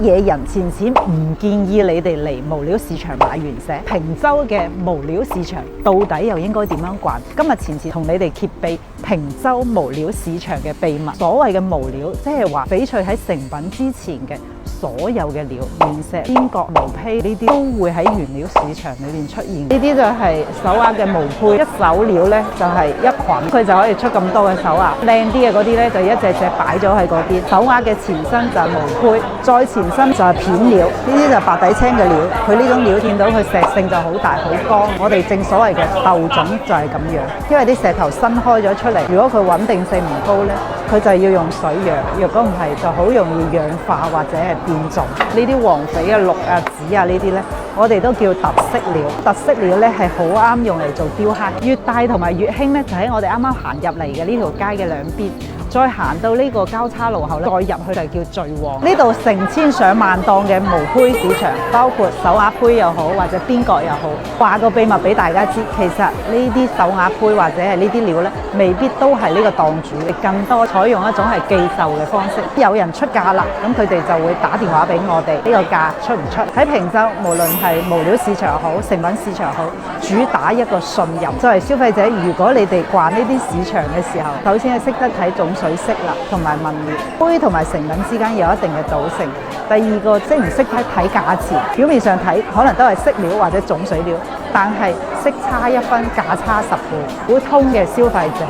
嘢人錢錢唔建議你哋嚟無料市場買原石。坪洲嘅無料市場到底又應該點樣逛？今日錢錢同你哋揭秘坪洲無料市場嘅秘密。所謂嘅無料，即係話翡翠喺成品之前嘅所有嘅料，原石、邊角、毛坯呢啲都會喺原料市場裏面出現。呢啲就係手鐲嘅毛坯，一手料呢就係一捆，佢就可以出咁多嘅手鐲。靚啲嘅嗰啲呢，就一隻隻擺咗喺嗰邊。手鐲嘅前身就係毛坯，再前身就係片料，呢啲就白底青嘅料。佢呢種料見到佢石性就好大好光，我哋正所謂嘅豆種就係咁樣。因為啲石頭新開咗出嚟，如果佢穩定性唔高呢，佢就要用水養，若果唔係就好容易氧化或者係變重。呢啲黃翡啊、綠啊、紫啊呢啲呢，我哋都叫特色料。特色料呢係好啱用嚟做雕刻。越大同埋越興呢，就喺我哋啱啱行入嚟嘅呢條街嘅兩邊。再行到呢個交叉路口咧，再入去就叫最旺。呢度成千上萬檔嘅毛坯市場，包括手鐲坯又好，或者邊角又好。話個秘密俾大家知，其實呢啲手鐲坯或者係呢啲料呢，未必都係呢個檔主，更多採用一種係寄售嘅方式。有人出價啦，咁佢哋就會打電話俾我哋，呢個價出唔出？喺坪洲，無論係無料市場好，成品市場好，主打一個信任。作為消費者，如果你哋逛呢啲市場嘅時候，首先係識得睇種水色啦，同埋紋料，坯同埋成品之間有一定嘅賭性。第二個，識唔識睇價錢？表面上睇可能都係飾料或者種水料，但係色差一分，價差10倍。普通嘅消費者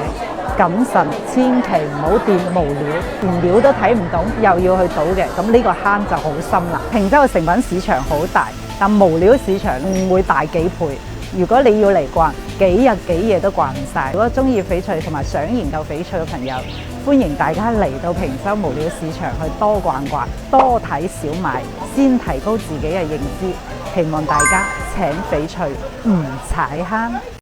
謹慎，千祈唔好掂無料，連料都睇唔懂，又要去賭嘅，咁呢個坑就好深啦。坪洲嘅成品市場好大，但無料市場唔會大幾倍。如果你要嚟逛，幾日幾夜都逛唔晒。如果中意翡翠同埋想研究翡翠嘅朋友，歡迎大家嚟到坪洲無料市場去多逛逛，多睇少買，先提高自己嘅認知。期望大家請翡翠唔踩坑。